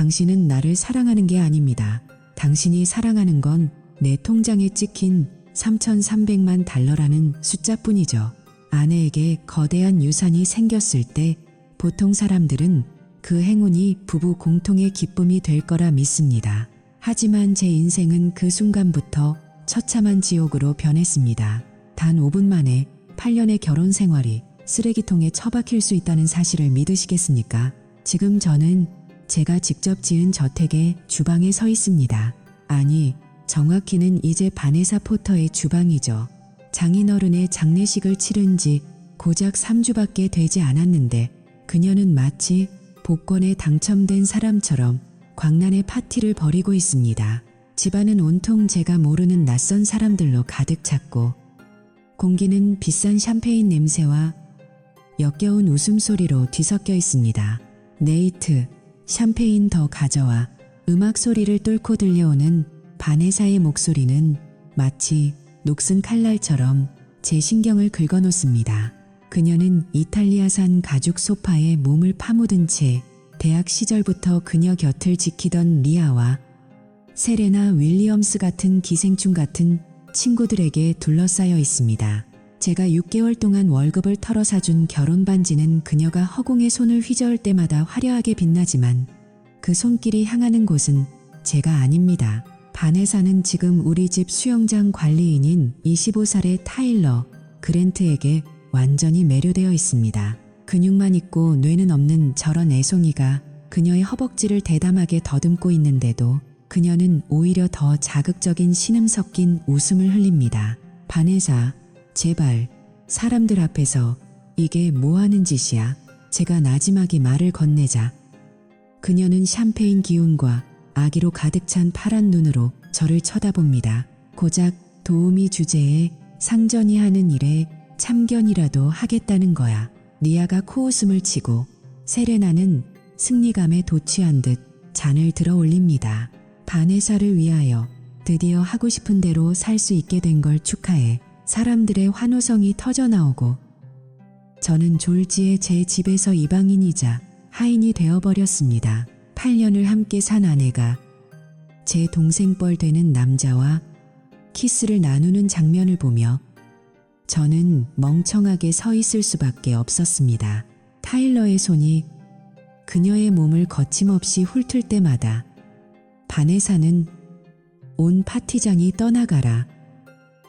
당신은 나를 사랑하는 게 아닙니다. 당신이 사랑하는 건 내 통장에 찍힌 3,300만 달러라는 숫자뿐이죠. 아내에게 거대한 유산이 생겼을 때 보통 사람들은 그 행운이 부부 공통의 기쁨이 될 거라 믿습니다. 하지만 제 인생은 그 순간부터 처참한 지옥으로 변했습니다. 단 5분 만에 8년의 결혼 생활이 쓰레기통에 처박힐 수 있다는 사실을 믿으시겠습니까? 지금 저는 제가 직접 지은 저택의 주방에 서 있습니다. 아니, 정확히는 이제 바네사 포터의 주방이죠. 장인어른의 장례식을 치른 지 고작 3주밖에 되지 않았는데 그녀는 마치 복권에 당첨된 사람처럼 광란의 파티를 벌이고 있습니다. 집안은 온통 제가 모르는 낯선 사람들로 가득 찼고 공기는 비싼 샴페인 냄새와 역겨운 웃음소리로 뒤섞여 있습니다. 네이트, 샴페인 더 가져와. 음악 소리를 뚫고 들려오는 바네사의 목소리는 마치 녹슨 칼날처럼 제 신경을 긁어놓습니다. 그녀는 이탈리아산 가죽 소파에 몸을 파묻은 채 대학 시절부터 그녀 곁을 지키던 리아와 세레나 윌리엄스 같은 기생충 같은 친구들에게 둘러싸여 있습니다. 제가 6개월 동안 월급을 털어 사준 결혼 반지는 그녀가 허공에 손을 휘저을 때마다 화려하게 빛나지만 그 손길이 향하는 곳은 제가 아닙니다. 바네사는 지금 우리 집 수영장 관리인인 25살의 타일러 그랜트에게 완전히 매료되어 있습니다. 근육만 있고 뇌는 없는 저런 애송이가 그녀의 허벅지를 대담하게 더듬고 있는데도 그녀는 오히려 더 자극적인 신음 섞인 웃음을 흘립니다. 바네사, 제발 사람들 앞에서 이게 뭐 하는 짓이야? 제가 나지막이 말을 건네자 그녀는 샴페인 기운과 아기로 가득 찬 파란 눈으로 저를 쳐다봅니다. 고작 도우미 주제에 상전이 하는 일에 참견이라도 하겠다는 거야. 리아가 코웃음을 치고 세레나는 승리감에 도취한 듯 잔을 들어 올립니다. 바네사를 위하여 드디어 하고 싶은 대로 살 수 있게 된 걸 축하해. 사람들의 환호성이 터져나오고 저는 졸지에 제 집에서 이방인이자 하인이 되어버렸습니다. 8년을 함께 산 아내가 제 동생뻘 되는 남자와 키스를 나누는 장면을 보며 저는 멍청하게 서 있을 수밖에 없었습니다. 타일러의 손이 그녀의 몸을 거침없이 훑을 때마다 바네사는 온 파티장이 떠나가라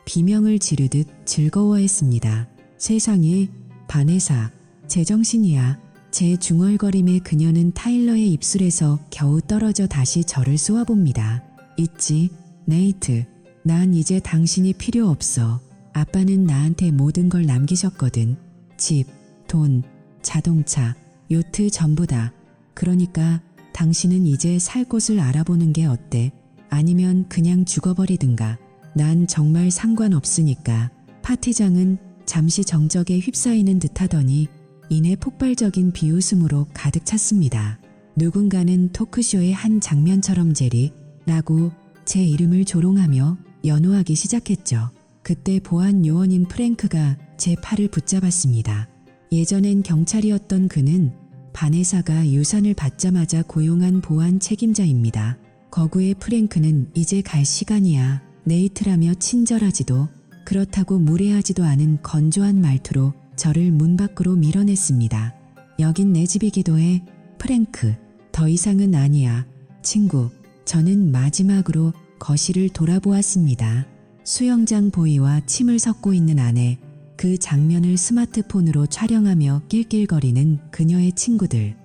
비명을 지르듯 즐거워했습니다. 세상에, 바네사, 제정신이야. 제 중얼거림에 그녀는 타일러의 입술에서 겨우 떨어져 다시 저를 쏘아봅니다. 있지, 네이트. 난 이제 당신이 필요 없어. 아빠는 나한테 모든 걸 남기셨거든. 집, 돈, 자동차, 요트 전부 다. 그러니까 당신은 이제 살 곳을 알아보는 게 어때? 아니면 그냥 죽어버리든가. 난 정말 상관없으니까. 파티장은 잠시 정적에 휩싸이는 듯하더니 이내 폭발적인 비웃음으로 가득 찼습니다. 누군가는 토크쇼의 한 장면처럼 제리라고 제 이름을 조롱하며 연호하기 시작했죠. 그때 보안 요원인 프랭크가 제 팔을 붙잡았습니다. 예전엔 경찰이었던 그는 바네사가 유산을 받자마자 고용한 보안 책임자입니다. 거구의 프랭크는 이제 갈 시간이야. 네이트라며 친절하지도 그렇다고 무례하지도 않은 건조한 말투로 저를 문 밖으로 밀어냈습니다. 여긴 내 집이기도 해. 프랭크, 더 이상은 아니야. 친구, 저는 마지막으로 거실을 돌아보았습니다. 수영장 보이와 침을 섞고 있는 아내, 그 장면을 스마트폰으로 촬영하며 낄낄거리는 그녀의 친구들,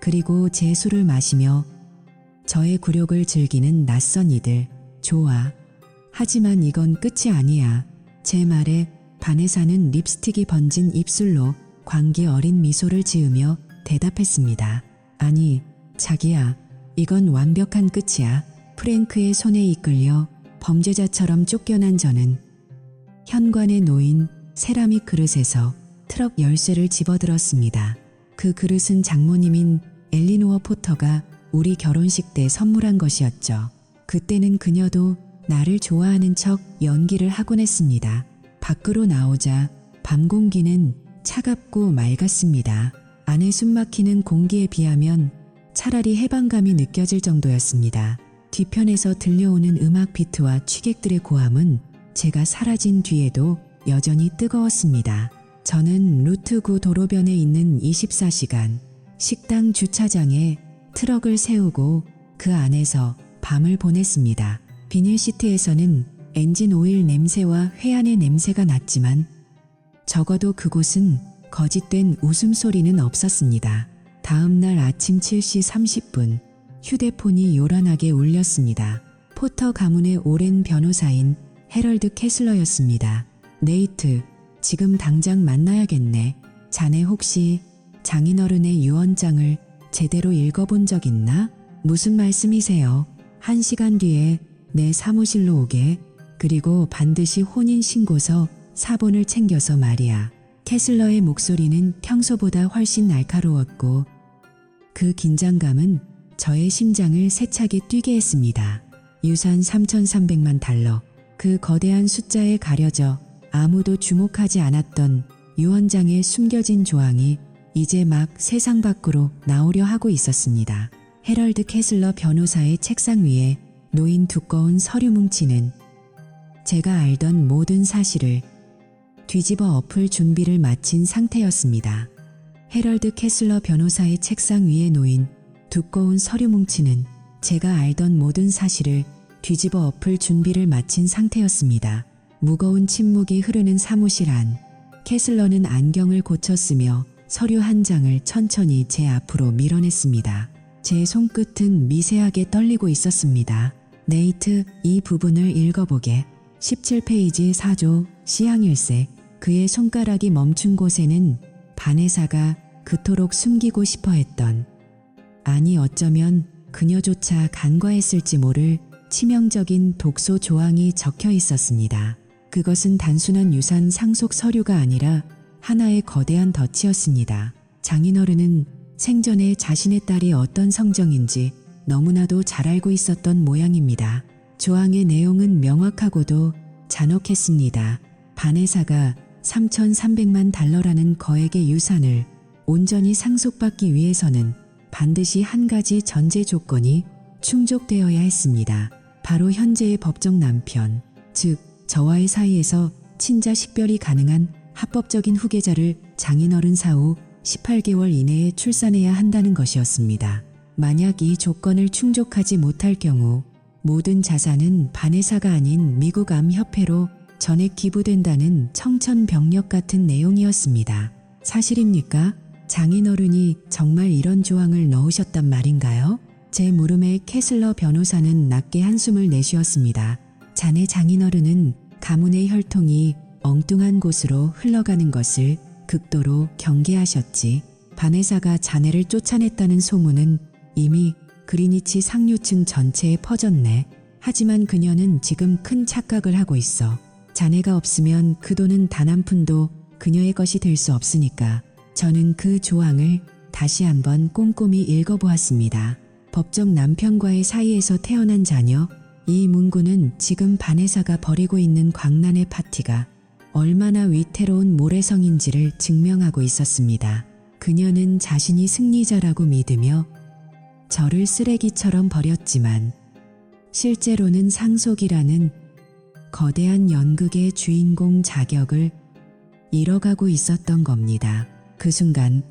그리고 제 술을 마시며 저의 굴욕을 즐기는 낯선 이들. 좋아. 하지만 이건 끝이 아니야. 제 말에 바네사는 립스틱이 번진 입술로 광기 어린 미소를 지으며 대답했습니다. 아니, 자기야. 이건 완벽한 끝이야. 프랭크의 손에 이끌려 범죄자처럼 쫓겨난 저는 현관에 놓인 세라믹 그릇에서 트럭 열쇠를 집어들었습니다. 그 그릇은 장모님인 엘리노어 포터가 우리 결혼식 때 선물한 것이었죠. 그때는 그녀도 나를 좋아하는 척 연기를 하곤 했습니다. 밖으로 나오자 밤 공기는 차갑고 맑았습니다. 안에 숨막히는 공기에 비하면 차라리 해방감이 느껴질 정도였습니다. 뒤편에서 들려오는 음악 비트와 취객들의 고함은 제가 사라진 뒤에도 여전히 뜨거웠습니다. 저는 루트 9 도로변에 있는 24시간 식당 주차장에 트럭을 세우고 그 안에서 밤을 보냈습니다. 비닐 시트에서는 엔진 오일 냄새와 회한의 냄새가 났지만 적어도 그곳은 거짓된 웃음소리는 없었습니다. 다음 날 아침 7시 30분 휴대폰이 요란하게 울렸습니다. 포터 가문의 오랜 변호사인 해럴드 캐슬러였습니다. 네이트, 지금 당장 만나야겠네. 자네 혹시 장인어른의 유언장을 제대로 읽어본 적 있나? 무슨 말씀이세요? 1시간 뒤에 내 사무실로 오게. 그리고 반드시 혼인신고서 사본을 챙겨서 말이야. 캐슬러의 목소리는 평소보다 훨씬 날카로웠고 그 긴장감은 저의 심장을 세차게 뛰게 했습니다. 유산 3,300만 달러. 그 거대한 숫자에 가려져 아무도 주목하지 않았던 유언장의 숨겨진 조항이 이제 막 세상 밖으로 나오려 하고 있었습니다. 해럴드 캐슬러 변호사의 책상 위에 놓인 두꺼운 서류 뭉치는 제가 알던 모든 사실을 뒤집어 엎을 준비를 마친 상태였습니다. 해럴드 캐슬러 변호사의 책상 위에 놓인 두꺼운 서류 뭉치는 제가 알던 모든 사실을 뒤집어 엎을 준비를 마친 상태였습니다. 무거운 침묵이 흐르는 사무실 안. 캐슬러는 안경을 고쳤으며 서류 한 장을 천천히 제 앞으로 밀어냈습니다. 제 손끝은 미세하게 떨리고 있었습니다. 네이트, 이 부분을 읽어보게. 17페이지 4조 시향일세. 그의 손가락이 멈춘 곳에는 바네사가 그토록 숨기고 싶어 했던, 아니 어쩌면 그녀조차 간과했을지 모를 치명적인 독소 조항이 적혀 있었습니다. 그것은 단순한 유산 상속 서류가 아니라 하나의 거대한 덫이었습니다. 장인어른은 생전에 자신의 딸이 어떤 성정인지 너무나도 잘 알고 있었던 모양입니다. 조항의 내용은 명확하고도 잔혹했습니다. 바네사가 3,300만 달러라는 거액의 유산을 온전히 상속받기 위해서는 반드시 한 가지 전제 조건이 충족되어야 했습니다. 바로 현재의 법정 남편, 즉 저와의 사이에서 친자 식별이 가능한 합법적인 후계자를 장인어른 사후 18개월 이내에 출산해야 한다는 것이었습니다. 만약 이 조건을 충족하지 못할 경우 모든 자산은 바네사가 아닌 미국 암협회로 전액 기부된다는 청천벽력 같은 내용이었습니다. 사실입니까? 장인어른이 정말 이런 조항을 넣으셨단 말인가요? 제 물음에 캐슬러 변호사는 낮게 한숨을 내쉬었습니다. 자네 장인어른은 가문의 혈통이 엉뚱한 곳으로 흘러가는 것을 극도로 경계하셨지. 바네사가 자네를 쫓아냈다는 소문은 이미 그리니치 상류층 전체에 퍼졌네. 하지만 그녀는 지금 큰 착각을 하고 있어. 자네가 없으면 그 돈은 단 한 푼도 그녀의 것이 될 수 없으니까. 저는 그 조항을 다시 한번 꼼꼼히 읽어보았습니다. 법정 남편과의 사이에서 태어난 자녀, 이 문구는 지금 바네사가 벌이고 있는 광란의 파티가 얼마나 위태로운 모래성인지를 증명하고 있었습니다. 그녀는 자신이 승리자라고 믿으며 저를 쓰레기처럼 버렸지만 실제로는 상속이라는 거대한 연극의 주인공 자격을 잃어가고 있었던 겁니다. 그 순간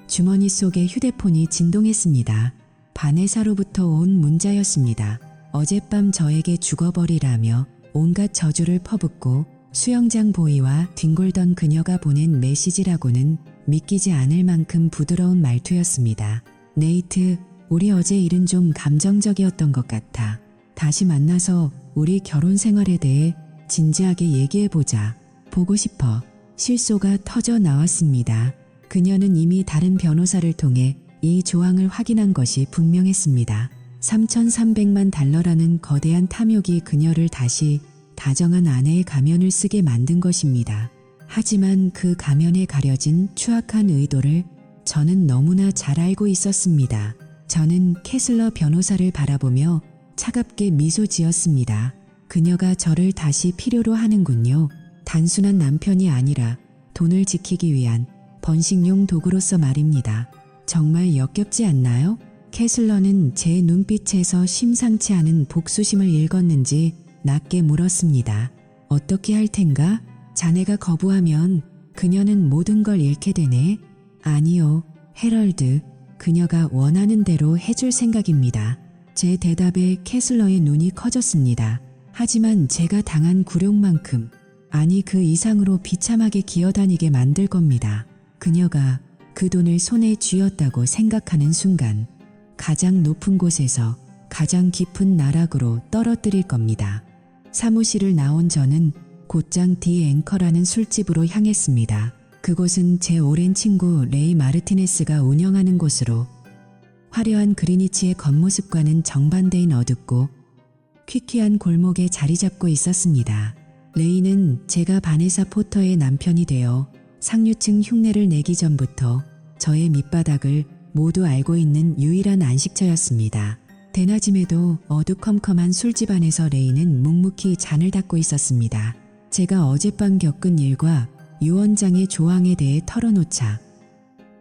주머니 속의 휴대폰이 진동했습니다. 바네사로부터 온 문자였습니다. 어젯밤 저에게 죽어버리라며 온갖 저주를 퍼붓고 수영장 보이와 뒹굴던 그녀가 보낸 메시지라고는 믿기지 않을 만큼 부드러운 말투였습니다. 네이트, 우리 어제 일은 좀 감정적이었던 것 같아. 다시 만나서 우리 결혼 생활에 대해 진지하게 얘기해보자. 보고 싶어. 실소가 터져 나왔습니다. 그녀는 이미 다른 변호사를 통해 이 조항을 확인한 것이 분명했습니다. 3,300만 달러라는 거대한 탐욕이 그녀를 다시 다정한 아내의 가면을 쓰게 만든 것입니다. 하지만 그 가면에 가려진 추악한 의도를 저는 너무나 잘 알고 있었습니다. 저는 캐슬러 변호사를 바라보며 차갑게 미소 지었습니다. 그녀가 저를 다시 필요로 하는군요. 단순한 남편이 아니라 돈을 지키기 위한 번식용 도구로서 말입니다. 정말 역겹지 않나요? 캐슬러는 제 눈빛에서 심상치 않은 복수심을 읽었는지 낮게 물었습니다. 어떻게 할 텐가? 자네가 거부하면 그녀는 모든 걸 잃게 되네. 아니요, 헤럴드. 그녀가 원하는 대로 해줄 생각입니다. 제 대답에 캐슬러의 눈이 커졌습니다. 하지만 제가 당한 굴욕만큼, 아니 그 이상으로 비참하게 기어다니게 만들 겁니다. 그녀가 그 돈을 손에 쥐었다고 생각하는 순간 가장 높은 곳에서 가장 깊은 나락으로 떨어뜨릴 겁니다. 사무실을 나온 저는 곧장 디 앵커라는 술집으로 향했습니다. 그곳은 제 오랜 친구 레이 마르티네스가 운영하는 곳으로 화려한 그리니치의 겉모습과는 정반대인 어둡고 퀴퀴한 골목에 자리 잡고 있었습니다. 레이는 제가 바네사 포터의 남편이 되어 상류층 흉내를 내기 전부터 저의 밑바닥을 모두 알고 있는 유일한 안식처였습니다. 대낮임에도 어두컴컴한 술집 안에서 레이는 묵묵히 잔을 닦고 있었습니다. 제가 어젯밤 겪은 일과 유원장의 조항에 대해 털어놓자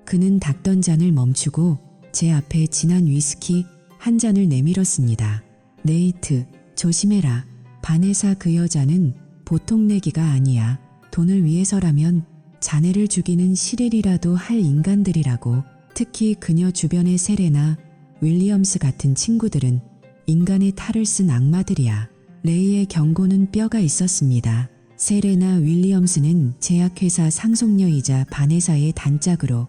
그는 닦던 잔을 멈추고 제 앞에 진한 위스키 한 잔을 내밀었습니다. 네이트, 조심해라. 바네사 그 여자는 보통 내기가 아니야. 돈을 위해서라면 자네를 죽이는 시렐이라도 할 인간들이라고. 특히 그녀 주변의 세레나, 윌리엄스 같은 친구들은 인간의 탈을 쓴 악마들이야. 레이의 경고는 뼈가 있었습니다. 세레나 윌리엄스는 제약회사 상속녀이자 바네사의 단짝으로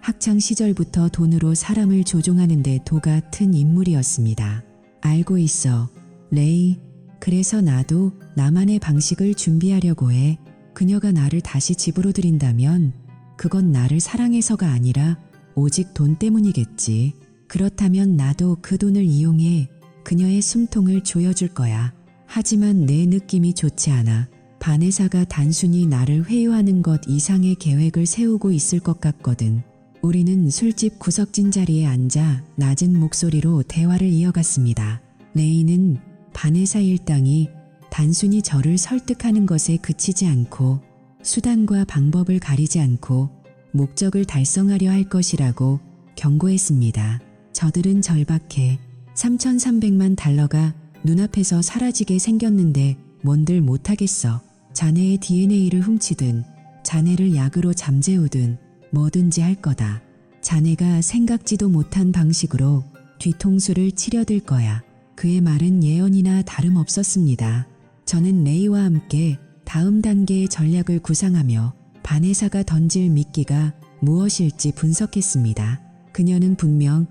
학창 시절부터 돈으로 사람을 조종하는 데 도가 튼 인물이었습니다. 알고 있어, 레이. 그래서 나도 나만의 방식을 준비하려고 해. 그녀가 나를 다시 집으로 들인다면 그건 나를 사랑해서가 아니라 오직 돈 때문이겠지. 그렇다면 나도 그 돈을 이용해 그녀의 숨통을 조여줄 거야. 하지만 내 느낌이 좋지 않아. 바네사가 단순히 나를 회유하는 것 이상의 계획을 세우고 있을 것 같거든. 우리는 술집 구석진 자리에 앉아 낮은 목소리로 대화를 이어갔습니다. 레이는 바네사 일당이 단순히 저를 설득하는 것에 그치지 않고 수단과 방법을 가리지 않고 목적을 달성하려 할 것이라고 경고했습니다. 저들은 절박해. 3,300만 달러가 눈앞에서 사라지게 생겼는데 뭔들 못하겠어. 자네의 DNA를 훔치든 자네를 약으로 잠재우든 뭐든지 할 거다. 자네가 생각지도 못한 방식으로 뒤통수를 치려들 거야. 그의 말은 예언이나 다름없었습니다. 저는 레이와 함께 다음 단계의 전략을 구상하며 바네사가 던질 미끼가 무엇일지 분석했습니다. 그녀는 분명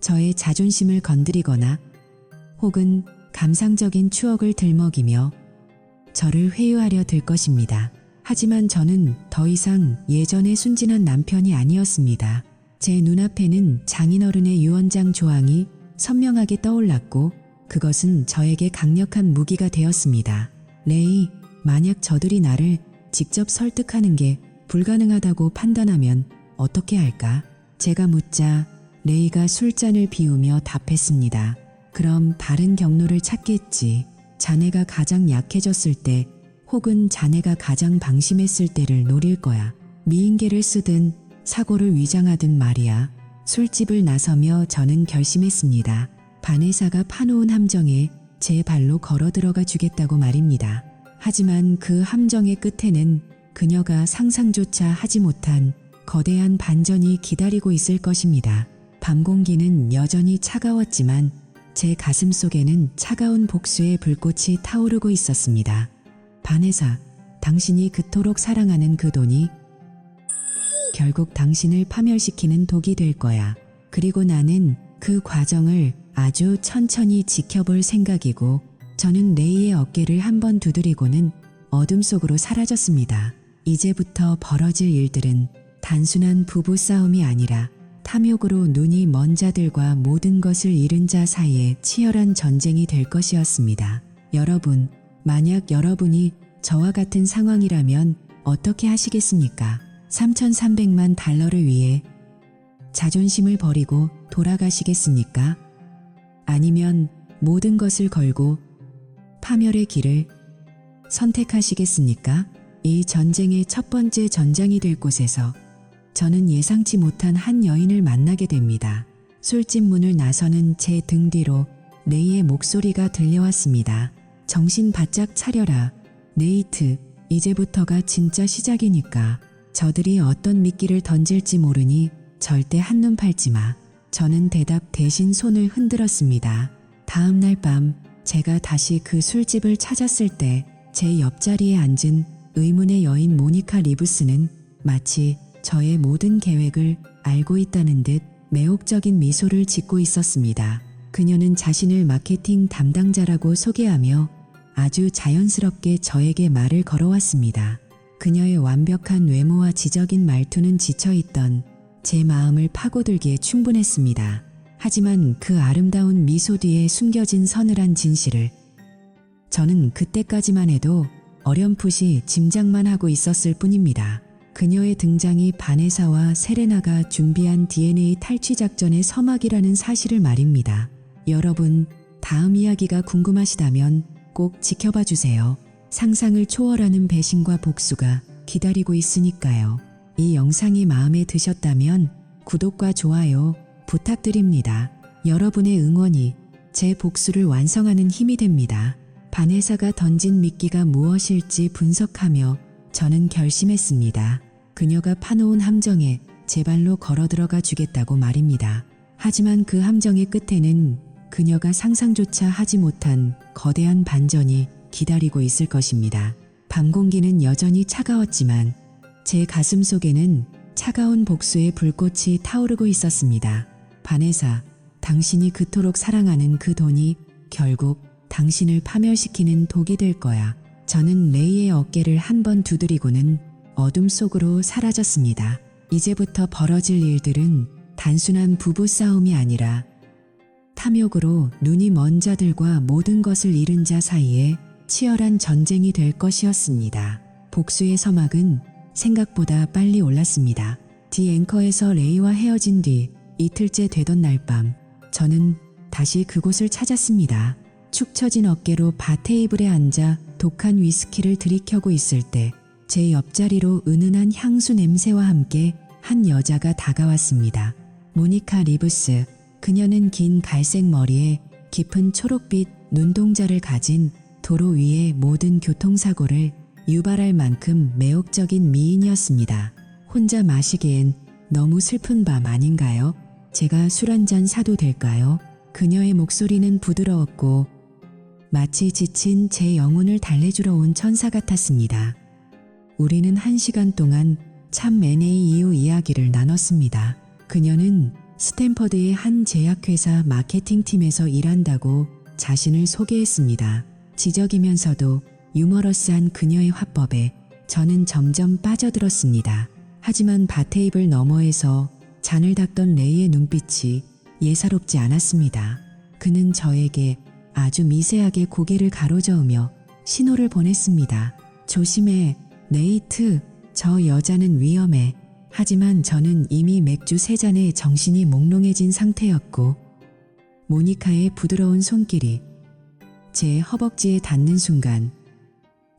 저의 자존심을 건드리거나 혹은 감상적인 추억을 들먹이며 저를 회유하려 들 것입니다. 하지만 저는 더 이상 예전의 순진한 남편이 아니었습니다. 제 눈앞에는 장인어른의 유언장 조항이 선명하게 떠올랐고 그것은 저에게 강력한 무기가 되었습니다. 레이, 만약 저들이 나를 직접 설득하는 게 불가능하다고 판단하면 어떻게 할까? 제가 묻자 레이가 술잔을 비우며 답했습니다. 그럼 다른 경로를 찾겠지. 자네가 가장 약해졌을 때 혹은 자네가 가장 방심했을 때를 노릴 거야. 미인계를 쓰든 사고를 위장하든 말이야. 술집을 나서며 저는 결심했습니다. 바네사가 파놓은 함정에 제 발로 걸어 들어가 주겠다고 말입니다. 하지만 그 함정의 끝에는 그녀가 상상조차 하지 못한 거대한 반전이 기다리고 있을 것입니다. 밤 공기는 여전히 차가웠지만 제 가슴 속에는 차가운 복수의 불꽃이 타오르고 있었습니다. 바네사, 당신이 그토록 사랑하는 그 돈이 결국 당신을 파멸시키는 독이 될 거야. 그리고 나는 그 과정을 아주 천천히 지켜볼 생각이고 저는 레이의 어깨를 한번 두드리고는 어둠 속으로 사라졌습니다. 이제부터 벌어질 일들은 단순한 부부싸움이 아니라 탐욕으로 눈이 먼 자들과 모든 것을 잃은 자 사이의 치열한 전쟁이 될 것이었습니다. 여러분, 만약 여러분이 저와 같은 상황이라면 어떻게 하시겠습니까? 3,300만 달러를 위해 자존심을 버리고 돌아가시겠습니까? 아니면 모든 것을 걸고 파멸의 길을 선택하시겠습니까? 이 전쟁의 첫 번째 전장이 될 곳에서 저는 예상치 못한 한 여인을 만나게 됩니다. 술집 문을 나서는 제 등 뒤로 레이의 목소리가 들려왔습니다. 정신 바짝 차려라. 네이트, 이제부터가 진짜 시작이니까. 저들이 어떤 미끼를 던질지 모르니 절대 한눈 팔지 마. 저는 대답 대신 손을 흔들었습니다. 다음 날 밤 제가 다시 그 술집을 찾았을 때 제 옆자리에 앉은 의문의 여인 모니카 리브스는 마치 저의 모든 계획을 알고 있다는 듯 매혹적인 미소를 짓고 있었습니다. 그녀는 자신을 마케팅 담당자라고 소개하며 아주 자연스럽게 저에게 말을 걸어왔습니다. 그녀의 완벽한 외모와 지적인 말투는 지쳐있던 제 마음을 파고들기에 충분했습니다. 하지만 그 아름다운 미소 뒤에 숨겨진 서늘한 진실을 저는 그때까지만 해도 어렴풋이 짐작만 하고 있었을 뿐입니다. 그녀의 등장이 바네사와 세레나가 준비한 DNA 탈취 작전의 서막이라는 사실을 말입니다. 여러분, 다음 이야기가 궁금하시다면 꼭 지켜봐 주세요. 상상을 초월하는 배신과 복수가 기다리고 있으니까요. 이 영상이 마음에 드셨다면 구독과 좋아요 부탁드립니다. 여러분의 응원이 제 복수를 완성하는 힘이 됩니다. 바네사가 던진 미끼가 무엇일지 분석하며 저는 결심했습니다. 그녀가 파놓은 함정에 제 발로 걸어 들어가 주겠다고 말입니다. 하지만 그 함정의 끝에는 그녀가 상상조차 하지 못한 거대한 반전이 기다리고 있을 것입니다. 밤 공기는 여전히 차가웠지만 제 가슴 속에는 차가운 복수의 불꽃이 타오르고 있었습니다. 바네사, 당신이 그토록 사랑하는 그 돈이 결국 당신을 파멸시키는 독이 될 거야. 저는 레이의 어깨를 한 번 두드리고는 어둠 속으로 사라졌습니다. 이제부터 벌어질 일들은 단순한 부부싸움이 아니라 탐욕으로 눈이 먼 자들과 모든 것을 잃은 자 사이에 치열한 전쟁이 될 것이었습니다. 복수의 서막은 생각보다 빨리 올랐습니다. 디 앵커에서 레이와 헤어진 뒤 이틀째 되던 날 밤 저는 다시 그곳을 찾았습니다. 축 처진 어깨로 바 테이블에 앉아 독한 위스키를 들이켜고 있을 때 제 옆자리로 은은한 향수 냄새와 함께 한 여자가 다가왔습니다. 모니카 리브스. 그녀는 긴 갈색 머리에 깊은 초록빛 눈동자를 가진 도로 위의 모든 교통사고를 유발할 만큼 매혹적인 미인이었습니다. 혼자 마시기엔 너무 슬픈 밤 아닌가요? 제가 술 한 잔 사도 될까요? 그녀의 목소리는 부드러웠고 마치 지친 제 영혼을 달래주러 온 천사 같았습니다. 우리는 1시간 동안 참 NAEU 이야기를 나눴습니다. 그녀는 스탠퍼드의 한 제약회사 마케팅팀에서 일한다고 자신을 소개했습니다. 지적이면서도 유머러스한 그녀의 화법에 저는 점점 빠져들었습니다. 하지만 바테이블 너머에서 잔을 닦던 레이의 눈빛이 예사롭지 않았습니다. 그는 저에게 아주 미세하게 고개를 가로저으며 신호를 보냈습니다. 조심해, 네이트. 저 여자는 위험해. 하지만 저는 이미 맥주 3잔에 정신이 몽롱해진 상태였고 모니카의 부드러운 손길이 제 허벅지에 닿는 순간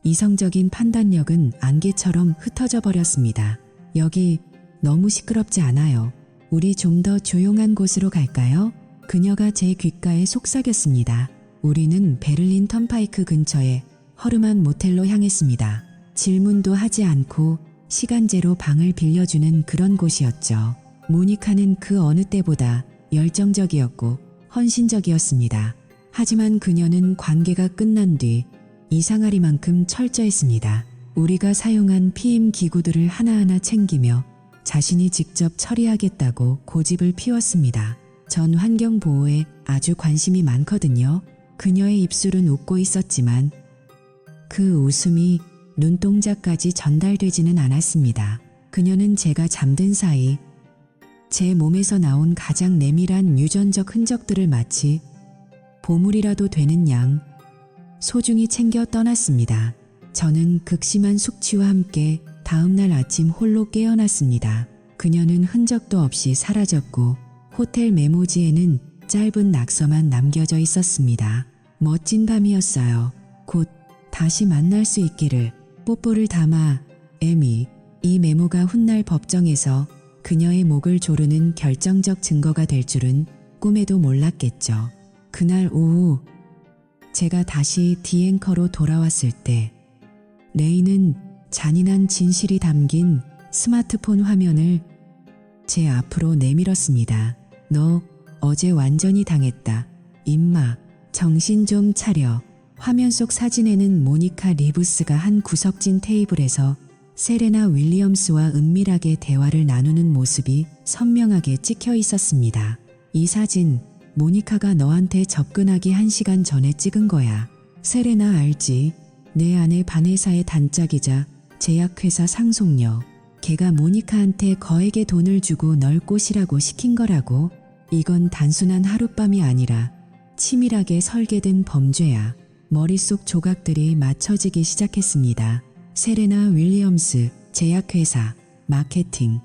이성적인 판단력은 안개처럼 흩어져 버렸습니다. 여기 너무 시끄럽지 않아요. 우리 좀 더 조용한 곳으로 갈까요? 그녀가 제 귓가에 속삭였습니다. 우리는 베를린 턴파이크 근처의 허름한 모텔로 향했습니다. 질문도 하지 않고 시간제로 방을 빌려주는 그런 곳이었죠. 모니카는 그 어느 때보다 열정적이었고 헌신적이었습니다. 하지만 그녀는 관계가 끝난 뒤 이상하리만큼 철저했습니다. 우리가 사용한 PM 기구들을 하나하나 챙기며 자신이 직접 처리하겠다고 고집을 피웠습니다. 전 환경보호에 아주 관심이 많거든요. 그녀의 입술은 웃고 있었지만 그 웃음이 눈동자까지 전달되지는 않았습니다. 그녀는 제가 잠든 사이 제 몸에서 나온 가장 내밀한 유전적 흔적들을 마치 보물이라도 되는 양 소중히 챙겨 떠났습니다. 저는 극심한 숙취와 함께 다음날 아침 홀로 깨어났습니다. 그녀는 흔적도 없이 사라졌고 호텔 메모지에는 짧은 낙서만 남겨져 있었습니다. 멋진 밤이었어요. 곧 다시 만날 수 있기를. 뽀뽀를 담아 에미. 이 메모가 훗날 법정에서 그녀의 목을 조르는 결정적 증거가 될 줄은 꿈에도 몰랐겠죠. 그날 오후 제가 다시 디앵커로 돌아왔을 때 레이는 잔인한 진실이 담긴 스마트폰 화면을 제 앞으로 내밀었습니다. 너 어제 완전히 당했다. 임마, 정신 좀 차려. 화면 속 사진에는 모니카 리브스가 한 구석진 테이블에서 세레나 윌리엄스와 은밀하게 대화를 나누는 모습이 선명하게 찍혀 있었습니다. 이 사진, 모니카가 너한테 접근하기 1시간 전에 찍은 거야. 세레나 알지? 내 아내 바네사의 단짝이자 제약회사 상속녀. 걔가 모니카한테 거액의 돈을 주고 널 꼬시라고 시킨 거라고. 이건 단순한 하룻밤이 아니라 치밀하게 설계된 범죄야. 머릿속 조각들이 맞춰지기 시작했습니다. 세레나 윌리엄스, 제약회사, 마케팅.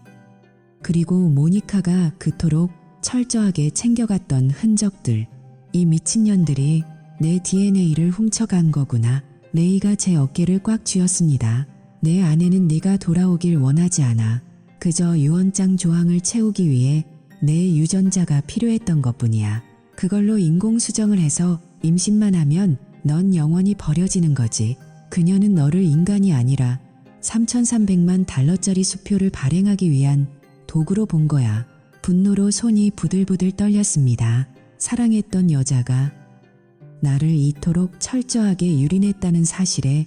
그리고 모니카가 그토록 철저하게 챙겨갔던 흔적들. 이 미친년들이 내 DNA를 훔쳐간 거구나. 레이가 제 어깨를 꽉 쥐었습니다. 내 아내는 네가 돌아오길 원하지 않아. 그저 유언장 조항을 채우기 위해 내 유전자가 필요했던 것뿐이야. 그걸로 인공수정을 해서 임신만 하면 넌 영원히 버려지는 거지. 그녀는 너를 인간이 아니라 3,300만 달러짜리 수표를 발행하기 위한 도구로 본 거야. 분노로 손이 부들부들 떨렸습니다. 사랑했던 여자가 나를 이토록 철저하게 유린했다는 사실에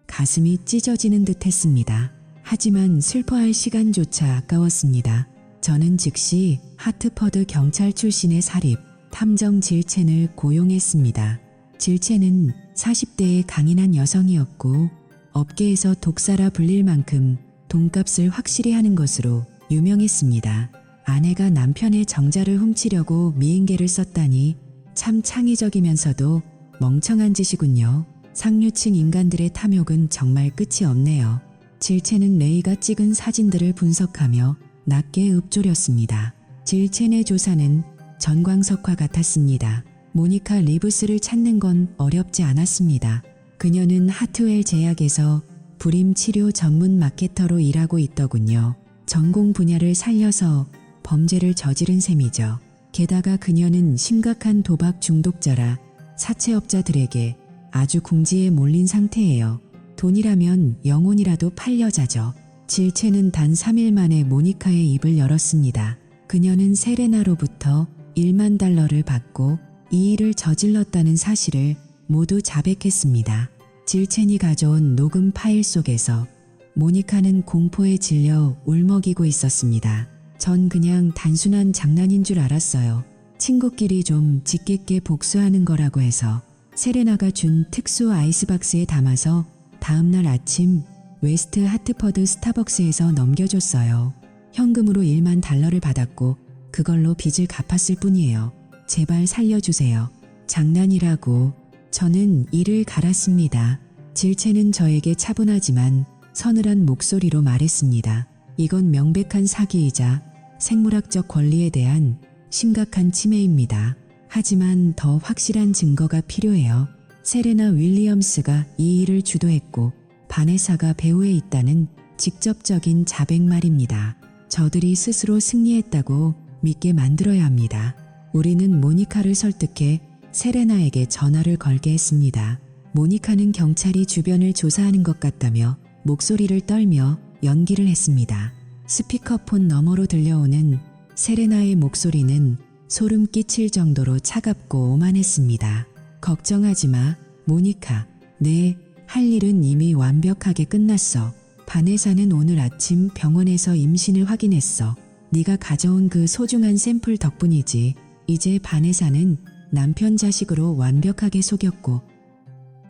가슴이 찢어지는 듯 했습니다. 하지만 슬퍼할 시간조차 아까웠습니다. 저는 즉시 하트퍼드 경찰 출신의 사립 탐정 질첸을 고용했습니다. 질첸은 40대의 강인한 여성이었고 업계에서 독사라 불릴 만큼 돈값을 확실히 하는 것으로 유명했습니다. 아내가 남편의 정자를 훔치려고 미인계를 썼다니 참 창의적이면서도 멍청한 짓이군요. 상류층 인간들의 탐욕은 정말 끝이 없네요. 질첸은 레이가 찍은 사진들을 분석하며 낮게 읊조렸습니다. 질첸의 조사는 전광석과 같았습니다. 모니카 리브스를 찾는 건 어렵지 않았습니다. 그녀는 하트웰 제약에서 불임 치료 전문 마케터로 일하고 있더군요. 전공 분야를 살려서 범죄를 저지른 셈이죠. 게다가 그녀는 심각한 도박 중독자라 사채업자들에게 아주 궁지에 몰린 상태예요. 돈이라면 영혼이라도 팔 여자죠. 질첸은 단 3일 만에 모니카의 입을 열었습니다. 그녀는 세레나로부터 1만 달러를 받고 이 일을 저질렀다는 사실을 모두 자백했습니다. 질첸이 가져온 녹음 파일 속에서 모니카는 공포에 질려 울먹이고 있었습니다. 전 그냥 단순한 장난인 줄 알았어요. 친구끼리 좀 짓궂게 복수하는 거라고 해서 세레나가 준 특수 아이스박스에 담아서 다음날 아침 웨스트 하트퍼드 스타벅스에서 넘겨줬어요. 현금으로 1만 달러를 받았고 그걸로 빚을 갚았을 뿐이에요. 제발 살려주세요. 장난이라고. 저는 이를 갈았습니다. 질첸은 저에게 차분하지만 서늘한 목소리로 말했습니다. 이건 명백한 사기이자 생물학적 권리에 대한 심각한 침해입니다. 하지만 더 확실한 증거가 필요해요. 세레나 윌리엄스가 이 일을 주도했고 바네사가 배후에 있다는 직접적인 자백 말입니다. 저들이 스스로 승리했다고 믿게 만들어야 합니다. 우리는 모니카를 설득해 세레나에게 전화를 걸게 했습니다. 모니카는 경찰이 주변을 조사하는 것 같다며 목소리를 떨며 연기를 했습니다. 스피커폰 너머로 들려오는 세레나의 목소리는 소름 끼칠 정도로 차갑고 오만했습니다. 걱정하지 마, 모니카. 네, 할 일은 이미 완벽하게 끝났어. 바네사는 오늘 아침 병원에서 임신을 확인했어. 네가 가져온 그 소중한 샘플 덕분이지. 이제 바네사는 남편 자식으로 완벽하게 속였고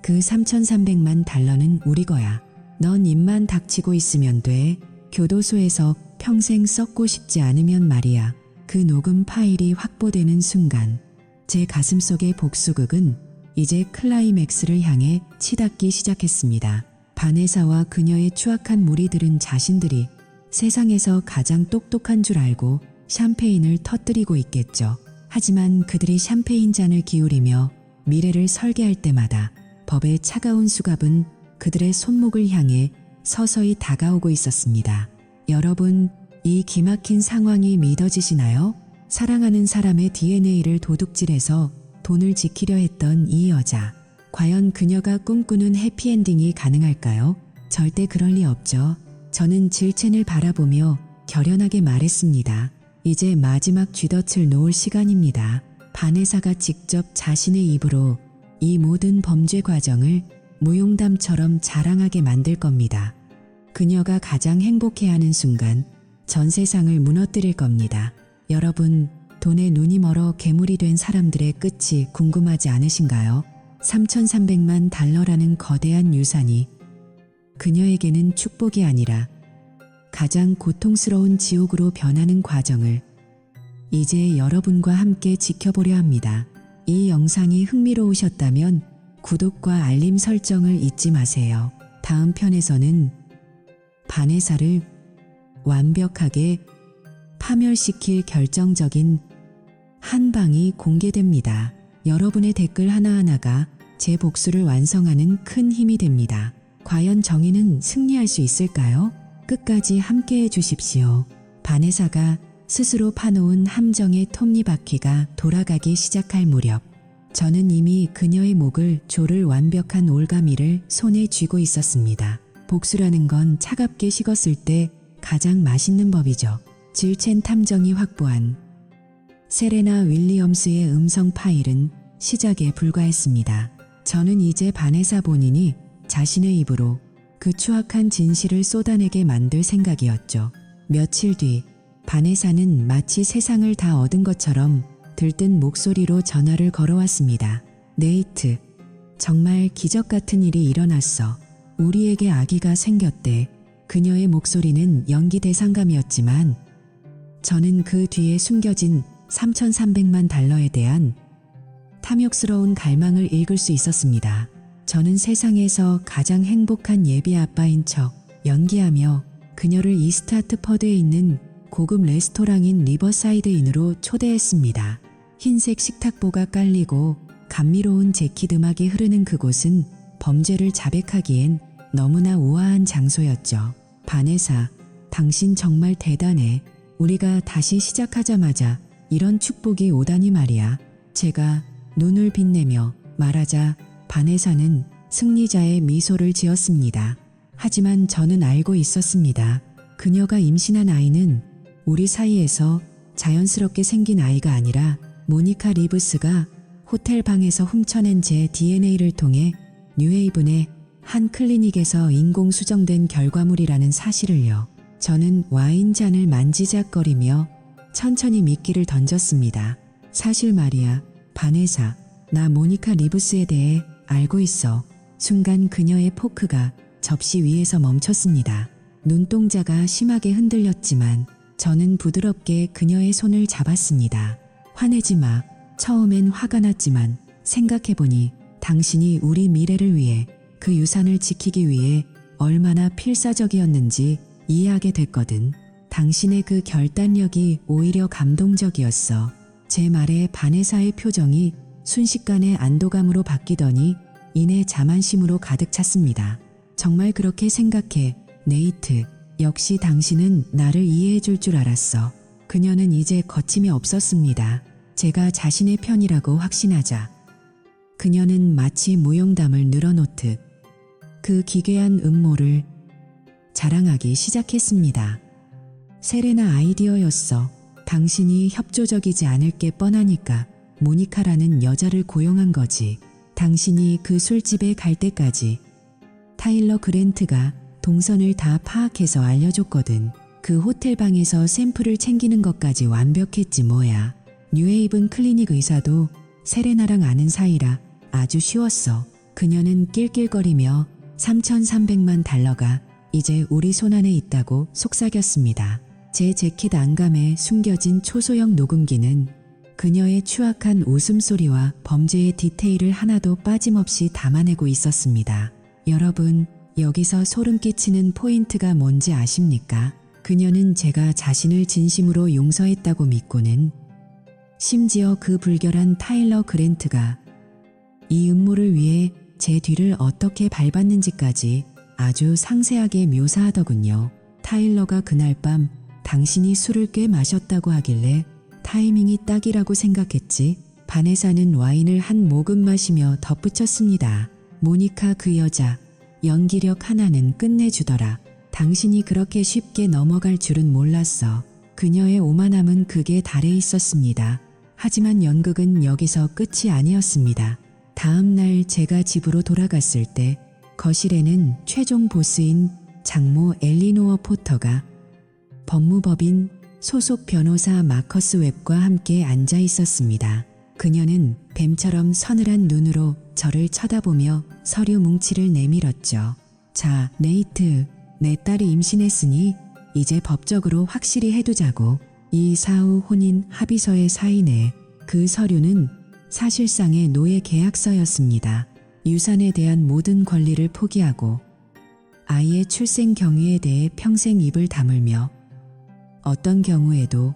그 3,300만 달러는 우리 거야. 넌 입만 닥치고 있으면 돼. 교도소에서 평생 썩고 싶지 않으면 말이야. 그 녹음 파일이 확보되는 순간 제 가슴속의 복수극은 이제 클라이맥스를 향해 치닫기 시작했습니다. 바네사와 그녀의 추악한 무리들은 자신들이 세상에서 가장 똑똑한 줄 알고 샴페인을 터뜨리고 있겠죠. 하지만 그들이 샴페인 잔을 기울이며 미래를 설계할 때마다 법의 차가운 수갑은 그들의 손목을 향해 서서히 다가오고 있었습니다. 여러분, 이 기막힌 상황이 믿어지시나요? 사랑하는 사람의 DNA를 도둑질해서 돈을 지키려 했던 이 여자. 과연 그녀가 꿈꾸는 해피엔딩이 가능할까요? 절대 그럴 리 없죠. 저는 질첸을 바라보며 결연하게 말했습니다. 이제 마지막 쥐덫을 놓을 시간입니다. 바네사가 직접 자신의 입으로 이 모든 범죄 과정을 무용담처럼 자랑하게 만들 겁니다. 그녀가 가장 행복해하는 순간 전 세상을 무너뜨릴 겁니다. 여러분, 돈에 눈이 멀어 괴물이 된 사람들의 끝이 궁금하지 않으신가요? 3,300만 달러라는 거대한 유산이 그녀에게는 축복이 아니라 가장 고통스러운 지옥으로 변하는 과정을 이제 여러분과 함께 지켜보려 합니다. 이 영상이 흥미로우셨다면 구독과 알림 설정을 잊지 마세요. 다음 편에서는 바네사를 완벽하게 파멸시킬 결정적인 한 방이 공개됩니다. 여러분의 댓글 하나하나가 제 복수를 완성하는 큰 힘이 됩니다. 과연 정의는 승리할 수 있을까요? 끝까지 함께해 주십시오. 바네사가 스스로 파놓은 함정의 톱니바퀴가 돌아가기 시작할 무렵 저는 이미 그녀의 목을 조를 완벽한 올가미를 손에 쥐고 있었습니다. 복수라는 건 차갑게 식었을 때 가장 맛있는 법이죠. 질첸 탐정이 확보한 세레나 윌리엄스의 음성 파일은 시작에 불과했습니다. 저는 이제 바네사 본인이 자신의 입으로 그 추악한 진실을 쏟아내게 만들 생각이었죠. 며칠 뒤 바네사는 마치 세상을 다 얻은 것처럼 들뜬 목소리로 전화를 걸어왔습니다. 네이트, 정말 기적 같은 일이 일어났어. 우리에게 아기가 생겼대. 그녀의 목소리는 연기 대상감이었지만 저는 그 뒤에 숨겨진 3,300만 달러에 대한 탐욕스러운 갈망을 읽을 수 있었습니다. 저는 세상에서 가장 행복한 예비 아빠인 척 연기하며 그녀를 이스트하트퍼드에 있는 고급 레스토랑인 리버사이드인으로 초대했습니다. 흰색 식탁보가 깔리고 감미로운 재킷 음악이 흐르는 그곳은 범죄를 자백하기엔 너무나 우아한 장소였죠. 바네사, 당신 정말 대단해. 우리가 다시 시작하자마자 이런 축복이 오다니 말이야. 제가 눈을 빛내며 말하자 바네사는 승리자의 미소를 지었습니다. 하지만 저는 알고 있었습니다. 그녀가 임신한 아이는 우리 사이에서 자연스럽게 생긴 아이가 아니라 모니카 리브스가 호텔 방에서 훔쳐낸 제 DNA를 통해 뉴헤이븐의 한 클리닉에서 인공 수정된 결과물이라는 사실을요. 저는 와인잔을 만지작거리며 천천히 미끼를 던졌습니다. 사실 말이야, 바네사, 나 모니카 리브스에 대해 알고 있어. 순간 그녀의 포크가 접시 위에서 멈췄습니다. 눈동자가 심하게 흔들렸지만 저는 부드럽게 그녀의 손을 잡았습니다. 화내지 마. 처음엔 화가 났지만 생각해보니 당신이 우리 미래를 위해 그 유산을 지키기 위해 얼마나 필사적이었는지 이해하게 됐거든. 당신의 그 결단력이 오히려 감동적이었어. 제 말에 바네사의 표정이 순식간에 안도감으로 바뀌더니 이내 자만심으로 가득 찼습니다. 정말 그렇게 생각해, 네이트. 역시 당신은 나를 이해해 줄 줄 알았어. 그녀는 이제 거침이 없었습니다. 제가 자신의 편이라고 확신하자 그녀는 마치 무용담을 늘어놓듯 그 기괴한 음모를 자랑하기 시작했습니다. 세레나 아이디어였어. 당신이 협조적이지 않을 게 뻔하니까 모니카라는 여자를 고용한 거지. 당신이 그 술집에 갈 때까지 타일러 그랜트가 동선을 다 파악해서 알려줬거든. 그 호텔방에서 샘플을 챙기는 것까지 완벽했지 뭐야. 뉴헤이븐 클리닉 의사도 세레나랑 아는 사이라 아주 쉬웠어. 그녀는 낄낄거리며 3,300만 달러가 이제 우리 손안에 있다고 속삭였습니다. 제 재킷 안감에 숨겨진 초소형 녹음기는 그녀의 추악한 웃음소리와 범죄의 디테일을 하나도 빠짐없이 담아내고 있었습니다. 여러분, 여기서 소름 끼치는 포인트가 뭔지 아십니까? 그녀는 제가 자신을 진심으로 용서했다고 믿고는 심지어 그 불결한 타일러 그랜트가 이 음모를 위해 제 뒤를 어떻게 밟았는지까지 아주 상세하게 묘사하더군요. 타일러가 그날 밤 당신이 술을 꽤 마셨다고 하길래 타이밍이 딱이라고 생각했지. 바네사는 와인을 한 모금 마시며 덧붙였습니다. 모니카 그 여자 연기력 하나는 끝내주더라. 당신이 그렇게 쉽게 넘어갈 줄은 몰랐어. 그녀의 오만함은 극에 달해 있었습니다. 하지만 연극은 여기서 끝이 아니었습니다. 다음 날 제가 집으로 돌아갔을 때 거실에는 최종 보스인 장모 엘리노어 포터가 법무법인 소속 변호사 마커스 웹과 함께 앉아 있었습니다. 그녀는 뱀처럼 서늘한 눈으로 저를 쳐다보며 서류 뭉치를 내밀었죠. 자, 네이트, 내 딸이 임신했으니 이제 법적으로 확실히 해두자고. 이 사후 혼인 합의서의 사인에 그 서류는 사실상의 노예 계약서였습니다. 유산에 대한 모든 권리를 포기하고 아이의 출생 경위에 대해 평생 입을 다물며 어떤 경우에도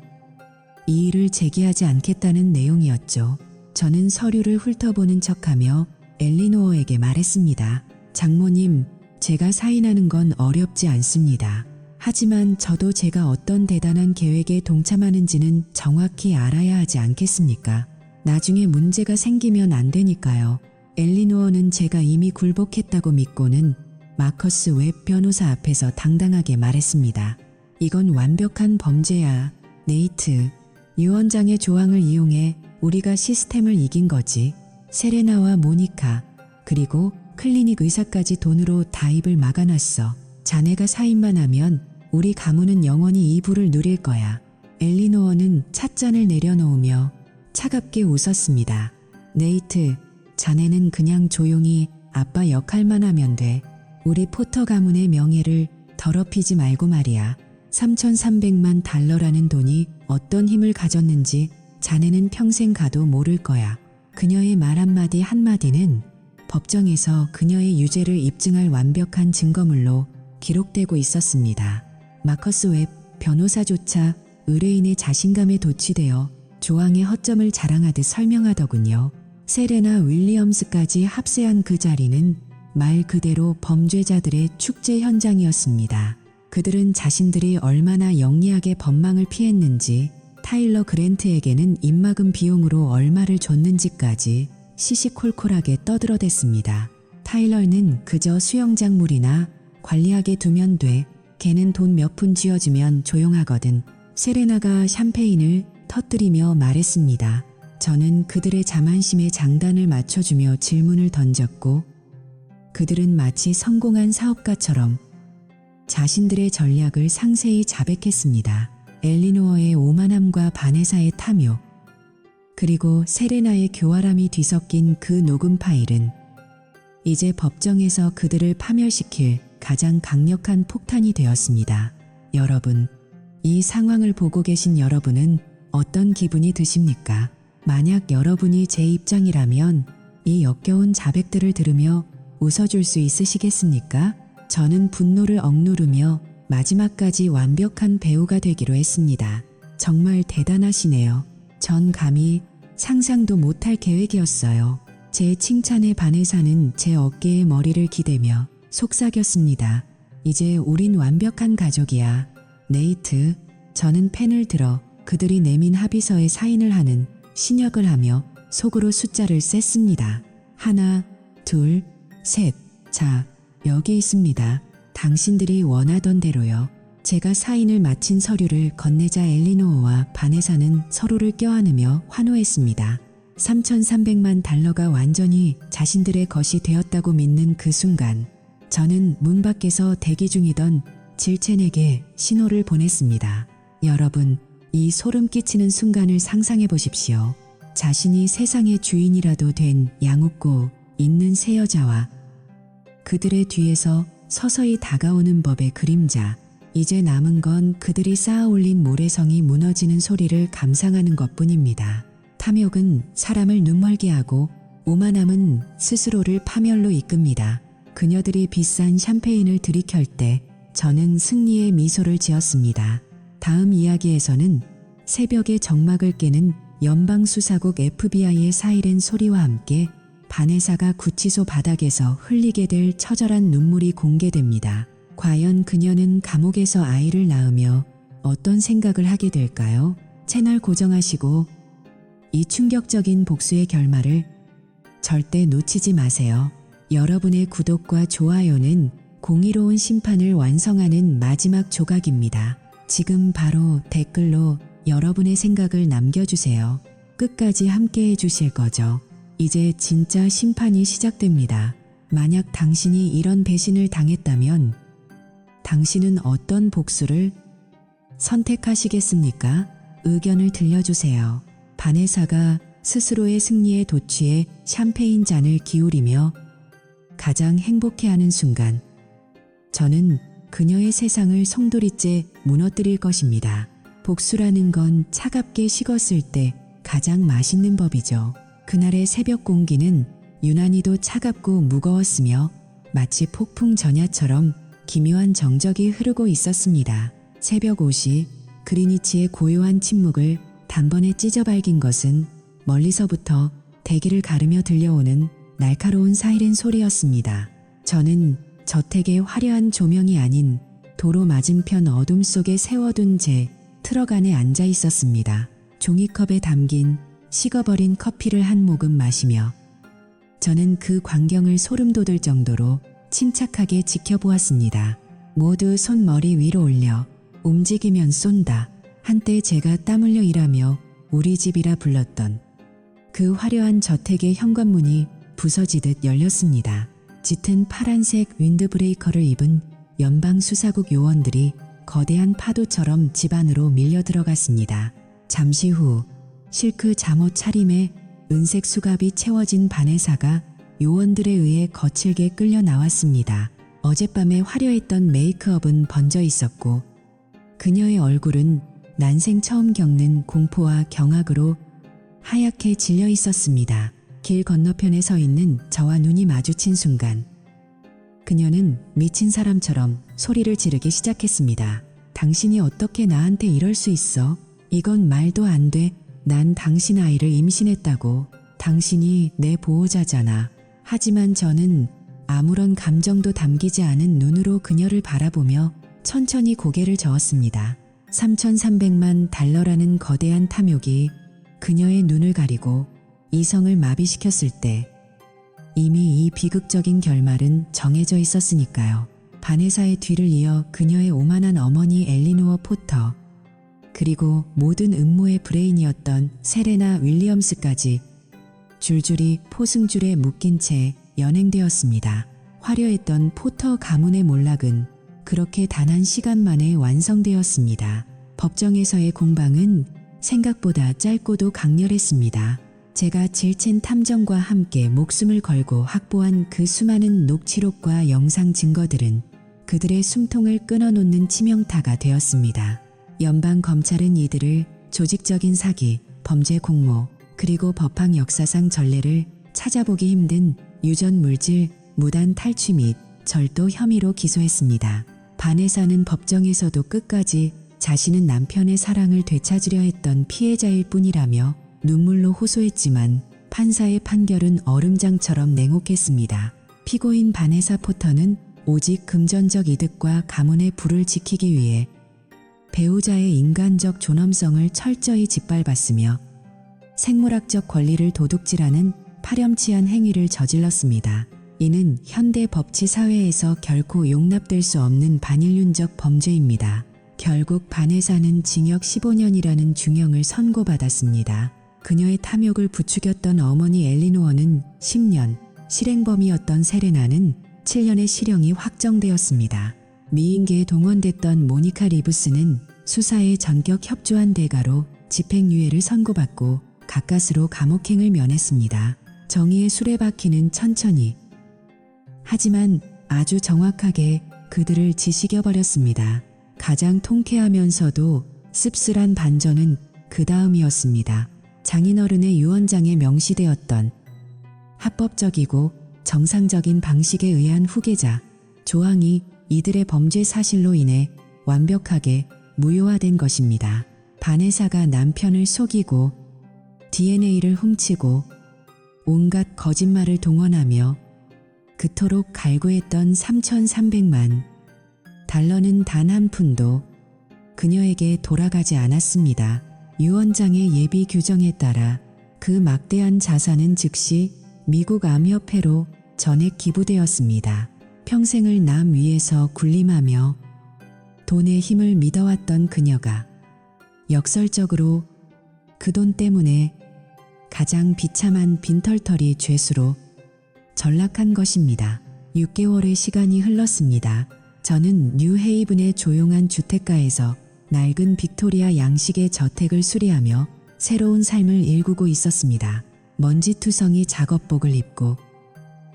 이의를 제기하지 않겠다는 내용이었죠. 저는 서류를 훑어보는 척하며 엘리노어에게 말했습니다. 장모님, 제가 사인하는 건 어렵지 않습니다. 하지만 저도 제가 어떤 대단한 계획에 동참하는지는 정확히 알아야 하지 않겠습니까? 나중에 문제가 생기면 안 되니까요. 엘리노어는 제가 이미 굴복했다고 믿고는 마커스 웹 변호사 앞에서 당당하게 말했습니다. 이건 완벽한 범죄야, 네이트. 유언장의 조항을 이용해 우리가 시스템을 이긴 거지. 세레나와 모니카, 그리고 클리닉 의사까지 돈으로 다 입을 막아놨어. 자네가 사인만 하면 우리 가문은 영원히 이 부를 누릴 거야. 엘리노어는 찻잔을 내려놓으며 차갑게 웃었습니다. 네이트, 자네는 그냥 조용히 아빠 역할만 하면 돼. 우리 포터 가문의 명예를 더럽히지 말고 말이야. 3,300만 달러라는 돈이 어떤 힘을 가졌는지 자네는 평생 가도 모를 거야. 그녀의 말 한마디 한마디는 법정에서 그녀의 유죄를 입증할 완벽한 증거물로 기록되고 있었습니다. 마커스 웹 변호사조차 의뢰인의 자신감에 도취되어 조항의 허점을 자랑하듯 설명하더군요. 세레나 윌리엄스까지 합세한 그 자리는 말 그대로 범죄자들의 축제 현장이었습니다. 그들은 자신들이 얼마나 영리하게 법망을 피했는지, 타일러 그랜트에게는 입막음 비용으로 얼마를 줬는지까지 시시콜콜하게 떠들어댔습니다. 타일러는 그저 수영장물이나 관리하게 두면 돼. 걔는 돈 몇 푼 쥐어주면 조용하거든. 세레나가 샴페인을 터뜨리며 말했습니다. 저는 그들의 자만심에 장단을 맞춰주며 질문을 던졌고 그들은 마치 성공한 사업가처럼 자신들의 전략을 상세히 자백했습니다. 엘리노어의 오만함과 바네사의 탐욕, 그리고 세레나의 교활함이 뒤섞인 그 녹음 파일은 이제 법정에서 그들을 파멸시킬 가장 강력한 폭탄이 되었습니다. 여러분, 이 상황을 보고 계신 여러분은 어떤 기분이 드십니까? 만약 여러분이 제 입장이라면 이 역겨운 자백들을 들으며 웃어줄 수 있으시겠습니까? 저는 분노를 억누르며 마지막까지 완벽한 배우가 되기로 했습니다. 정말 대단하시네요. 전 감히 상상도 못할 계획이었어요. 제 칭찬에 바네사는 제 어깨에 머리를 기대며 속삭였습니다. 이제 우린 완벽한 가족이야. 네이트, 저는 펜을 들어 그들이 내민 합의서에 사인을 하는 신역을 하며 속으로 숫자를 셌습니다. 하나, 둘, 셋. 자, 여기 있습니다. 당신들이 원하던 대로요. 제가 사인을 마친 서류를 건네자 엘리노어와 바네사는 서로를 껴안으며 환호했습니다. 3,300만 달러가 완전히 자신들의 것이 되었다고 믿는 그 순간 저는 문 밖에서 대기 중이던 질첸에게 신호를 보냈습니다. 여러분, 이 소름 끼치는 순간을 상상해 보십시오. 자신이 세상의 주인이라도 된 양웃고 있는 세 여자와 그들의 뒤에서 서서히 다가오는 법의 그림자. 이제 남은 건 그들이 쌓아올린 모래성이 무너지는 소리를 감상하는 것뿐입니다. 탐욕은 사람을 눈멀게 하고 오만함은 스스로를 파멸로 이끕니다. 그녀들이 비싼 샴페인을 들이켤 때 저는 승리의 미소를 지었습니다. 다음 이야기에서는 새벽의 정막을 깨는 연방수사국 FBI의 사이렌 소리와 함께 바네사가 구치소 바닥에서 흘리게 될 처절한 눈물이 공개됩니다. 과연 그녀는 감옥에서 아이를 낳으며 어떤 생각을 하게 될까요? 채널 고정하시고 이 충격적인 복수의 결말을 절대 놓치지 마세요. 여러분의 구독과 좋아요는 공의로운 심판을 완성하는 마지막 조각입니다. 지금 바로 댓글로 여러분의 생각을 남겨주세요. 끝까지 함께 해주실 거죠? 이제 진짜 심판이 시작됩니다. 만약 당신이 이런 배신을 당했다면 당신은 어떤 복수를 선택하시겠습니까? 의견을 들려주세요. 바네사가 스스로의 승리에 도취해 샴페인 잔을 기울이며 가장 행복해하는 순간, 저는 그녀의 세상을 송두리째 무너뜨릴 것입니다. 복수라는 건 차갑게 식었을 때 가장 맛있는 법이죠. 그날의 새벽 공기는 유난히도 차갑고 무거웠으며 마치 폭풍 전야처럼 기묘한 정적이 흐르고 있었습니다. 새벽 5시 그리니치의 고요한 침묵을 단번에 찢어발긴 것은 멀리서부터 대기를 가르며 들려오는 날카로운 사이렌 소리였습니다. 저는 저택의 화려한 조명이 아닌 도로 맞은편 어둠 속에 세워둔 제 트럭 안에 앉아 있었습니다. 종이컵에 담긴 식어버린 커피를 한 모금 마시며 저는 그 광경을 소름 돋을 정도로 침착하게 지켜보았습니다. 모두 손머리 위로 올려 움직이면 쏜다. 한때 제가 땀 흘려 일하며 우리 집이라 불렀던 그 화려한 저택의 현관문이 부서지듯 열렸습니다. 짙은 파란색 윈드브레이커를 입은 연방수사국 요원들이 거대한 파도처럼 집 안으로 밀려 들어갔습니다. 잠시 후 실크 잠옷 차림에 은색 수갑이 채워진 바네사가 요원들에 의해 거칠게 끌려 나왔습니다. 어젯밤에 화려했던 메이크업은 번져 있었고 그녀의 얼굴은 난생 처음 겪는 공포와 경악으로 하얗게 질려 있었습니다. 길 건너편에 서 있는 저와 눈이 마주친 순간 그녀는 미친 사람처럼 소리를 지르기 시작했습니다. 당신이 어떻게 나한테 이럴 수 있어? 이건 말도 안 돼. 난 당신 아이를 임신했다고. 당신이 내 보호자잖아. 하지만 저는 아무런 감정도 담기지 않은 눈으로 그녀를 바라보며 천천히 고개를 저었습니다. 3,300만 달러라는 거대한 탐욕이 그녀의 눈을 가리고 이성을 마비시켰을 때 이미 이 비극적인 결말은 정해져 있었으니까요. 바네사의 뒤를 이어 그녀의 오만한 어머니 엘리노어 포터, 그리고 모든 음모의 브레인이었던 세레나 윌리엄스까지 줄줄이 포승줄에 묶인 채 연행되었습니다. 화려했던 포터 가문의 몰락은 그렇게 단 한 시간 만에 완성되었습니다. 법정에서의 공방은 생각보다 짧고도 강렬했습니다. 제가 질첸 탐정과 함께 목숨을 걸고 확보한 그 수많은 녹취록과 영상 증거들은 그들의 숨통을 끊어놓는 치명타가 되었습니다. 연방 검찰은 이들을 조직적인 사기, 범죄 공모, 그리고 법학 역사상 전례를 찾아보기 힘든 유전 물질, 무단 탈취 및 절도 혐의로 기소했습니다. 바네사는 법정에서도 끝까지 자신은 남편의 사랑을 되찾으려 했던 피해자일 뿐이라며 눈물로 호소했지만 판사의 판결은 얼음장처럼 냉혹했습니다. 피고인 바네사 포터는 오직 금전적 이득과 가문의 부를 지키기 위해 배우자의 인간적 존엄성을 철저히 짓밟았으며 생물학적 권리를 도둑질하는 파렴치한 행위를 저질렀습니다. 이는 현대 법치 사회에서 결코 용납될 수 없는 반인륜적 범죄입니다. 결국 바네사는 징역 15년이라는 중형을 선고받았습니다. 그녀의 탐욕을 부추겼던 어머니 엘리노어는 10년, 실행범이었던 세레나는 7년의 실형이 확정되었습니다. 미인계에 동원됐던 모니카 리브스는 수사에 전격 협조한 대가로 집행유예를 선고받고 가까스로 감옥행을 면했습니다. 정의의 수레바퀴는 천천히, 하지만 아주 정확하게 그들을 지식여버렸습니다. 가장 통쾌하면서도 씁쓸한 반전은 그 다음이었습니다. 장인어른의 유언장에 명시되었던 합법적이고 정상적인 방식에 의한 후계자 조항이 이들의 범죄 사실로 인해 완벽하게 무효화된 것입니다. 바네사가 남편을 속이고 DNA를 훔치고 온갖 거짓말을 동원하며 그토록 갈구했던 3,300만 달러는 단 한 푼도 그녀에게 돌아가지 않았습니다. 유언장의 예비 규정에 따라 그 막대한 자산은 즉시 미국 암협회로 전액 기부되었습니다. 평생을 남 위에서 군림하며 돈의 힘을 믿어왔던 그녀가 역설적으로 그 돈 때문에 가장 비참한 빈털터리 죄수로 전락한 것입니다. 6개월의 시간이 흘렀습니다. 저는 뉴헤이븐의 조용한 주택가에서 낡은 빅토리아 양식의 저택을 수리하며 새로운 삶을 일구고 있었습니다. 먼지투성이 작업복을 입고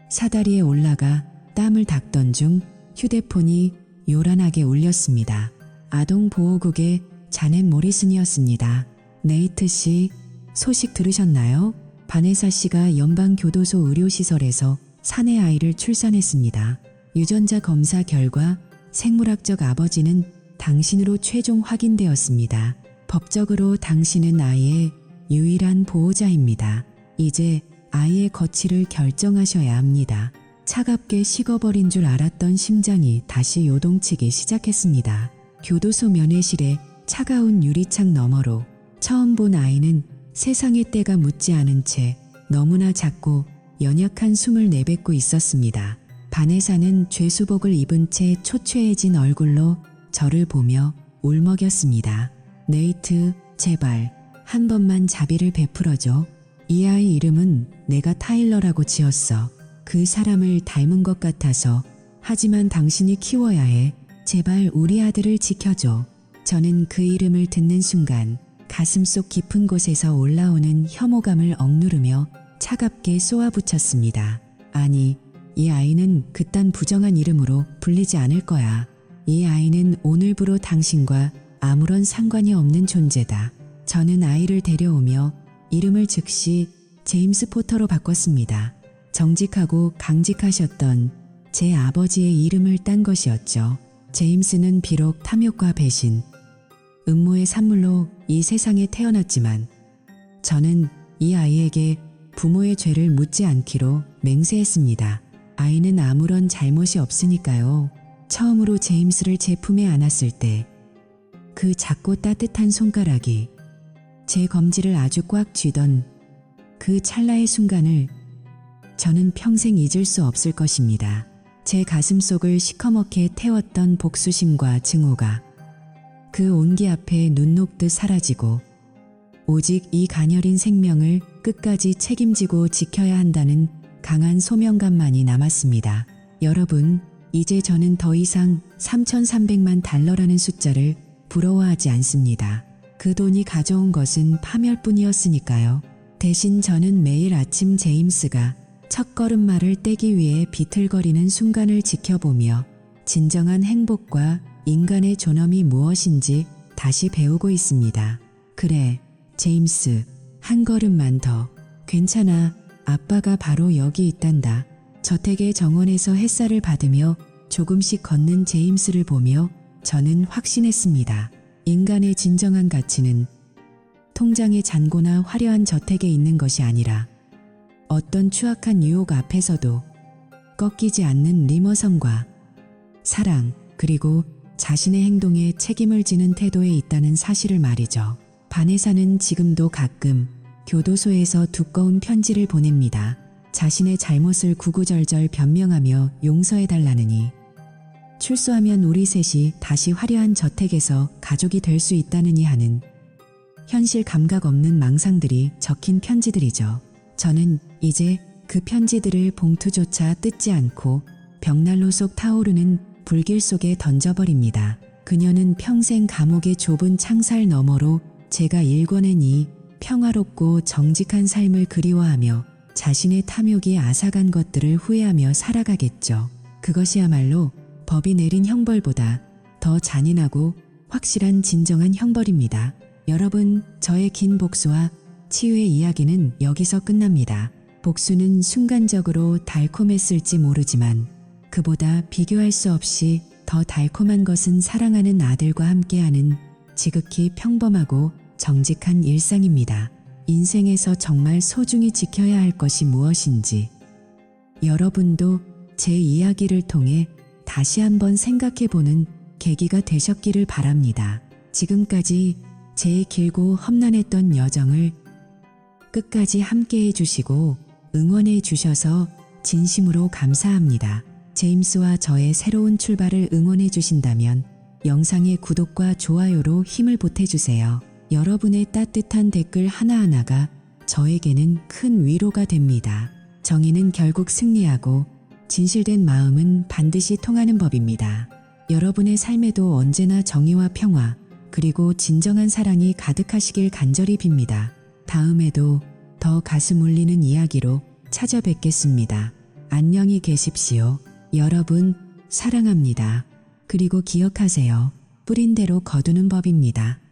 사다리에 올라가 땀을 닦던 중 휴대폰이 요란하게 울렸습니다. 아동보호국의 자넷 모리슨이었습니다. 네이트 씨, 소식 들으셨나요? 바네사 씨가 연방교도소 의료시설에서 사내 아이를 출산했습니다. 유전자 검사 결과 생물학적 아버지는 당신으로 최종 확인되었습니다. 법적으로 당신은 아이의 유일한 보호자입니다. 이제 아이의 거취를 결정하셔야 합니다. 차갑게 식어버린 줄 알았던 심장이 다시 요동치기 시작했습니다. 교도소 면회실에 차가운 유리창 너머로 처음 본 아이는 세상의 때가 묻지 않은 채 너무나 작고 연약한 숨을 내뱉고 있었습니다. 바네사는 죄수복을 입은 채 초췌해진 얼굴로 저를 보며 울먹였습니다. 네이트, 제발 한 번만 자비를 베풀어줘. 이 아이 이름은 내가 타일러라고 지었어. 그 사람을 닮은 것 같아서. 하지만 당신이 키워야 해. 제발 우리 아들을 지켜줘. 저는 그 이름을 듣는 순간 가슴속 깊은 곳에서 올라오는 혐오감을 억누르며 차갑게 쏘아붙였습니다. 아니, 이 아이는 그딴 부정한 이름으로 불리지 않을 거야. 이 아이는 오늘부로 당신과 아무런 상관이 없는 존재다. 저는 아이를 데려오며 이름을 즉시 제임스 포터로 바꿨습니다. 정직하고 강직하셨던 제 아버지의 이름을 딴 것이었죠. 제임스는 비록 탐욕과 배신, 음모의 산물로 이 세상에 태어났지만 저는 이 아이에게 부모의 죄를 묻지 않기로 맹세했습니다. 아이는 아무런 잘못이 없으니까요. 처음으로 제임스를 제 품에 안았을 때 그 작고 따뜻한 손가락이 제 검지를 아주 꽉 쥐던 그 찰나의 순간을 저는 평생 잊을 수 없을 것입니다. 제 가슴속을 시커멓게 태웠던 복수심과 증오가 그 온기 앞에 눈 녹듯 사라지고 오직 이 가녀린 생명을 끝까지 책임지고 지켜야 한다는 강한 소명감만이 남았습니다. 여러분, 이제 저는 더 이상 3,300만 달러라는 숫자를 부러워하지 않습니다. 그 돈이 가져온 것은 파멸뿐이었으니까요. 대신 저는 매일 아침 제임스가 첫걸음마를 떼기 위해 비틀거리는 순간을 지켜보며 진정한 행복과 인간의 존엄이 무엇인지 다시 배우고 있습니다. 그래, 제임스, 한 걸음만 더. 괜찮아, 아빠가 바로 여기 있단다. 저택의 정원에서 햇살을 받으며 조금씩 걷는 제임스를 보며 저는 확신했습니다. 인간의 진정한 가치는 통장의 잔고나 화려한 저택에 있는 것이 아니라 어떤 추악한 유혹 앞에서도 꺾이지 않는 리머성과 사랑, 그리고 자신의 행동에 책임을 지는 태도에 있다는 사실을 말이죠. 바네사는 지금도 가끔 교도소에서 두꺼운 편지를 보냅니다. 자신의 잘못을 구구절절 변명하며 용서해달라느니 출소하면 우리 셋이 다시 화려한 저택에서 가족이 될 수 있다느니 하는 현실 감각 없는 망상들이 적힌 편지들이죠. 저는 이제 그 편지들을 봉투조차 뜯지 않고 벽난로 속 타오르는 불길 속에 던져버립니다. 그녀는 평생 감옥의 좁은 창살 너머로 제가 일궈낸 이 평화롭고 정직한 삶을 그리워하며 자신의 탐욕이 앗아간 것들을 후회하며 살아가겠죠. 그것이야말로 법이 내린 형벌보다 더 잔인하고 확실한 진정한 형벌입니다. 여러분, 저의 긴 복수와 치유의 이야기는 여기서 끝납니다. 복수는 순간적으로 달콤했을지 모르지만 그보다 비교할 수 없이 더 달콤한 것은 사랑하는 아들과 함께하는 지극히 평범하고 정직한 일상입니다. 인생에서 정말 소중히 지켜야 할 것이 무엇인지 여러분도 제 이야기를 통해 다시 한번 생각해보는 계기가 되셨기를 바랍니다. 지금까지 제 길고 험난했던 여정을 끝까지 함께 해주시고 응원해 주셔서 진심으로 감사합니다. 제임스와 저의 새로운 출발을 응원해 주신다면 영상의 구독과 좋아요로 힘을 보태주세요. 여러분의 따뜻한 댓글 하나하나가 저에게는 큰 위로가 됩니다. 정의는 결국 승리하고 진실된 마음은 반드시 통하는 법입니다. 여러분의 삶에도 언제나 정의와 평화 그리고 진정한 사랑이 가득하시길 간절히 빕니다. 다음에도 더 가슴 울리는 이야기로 찾아뵙겠습니다. 안녕히 계십시오. 여러분 사랑합니다. 그리고 기억하세요. 뿌린 대로 거두는 법입니다.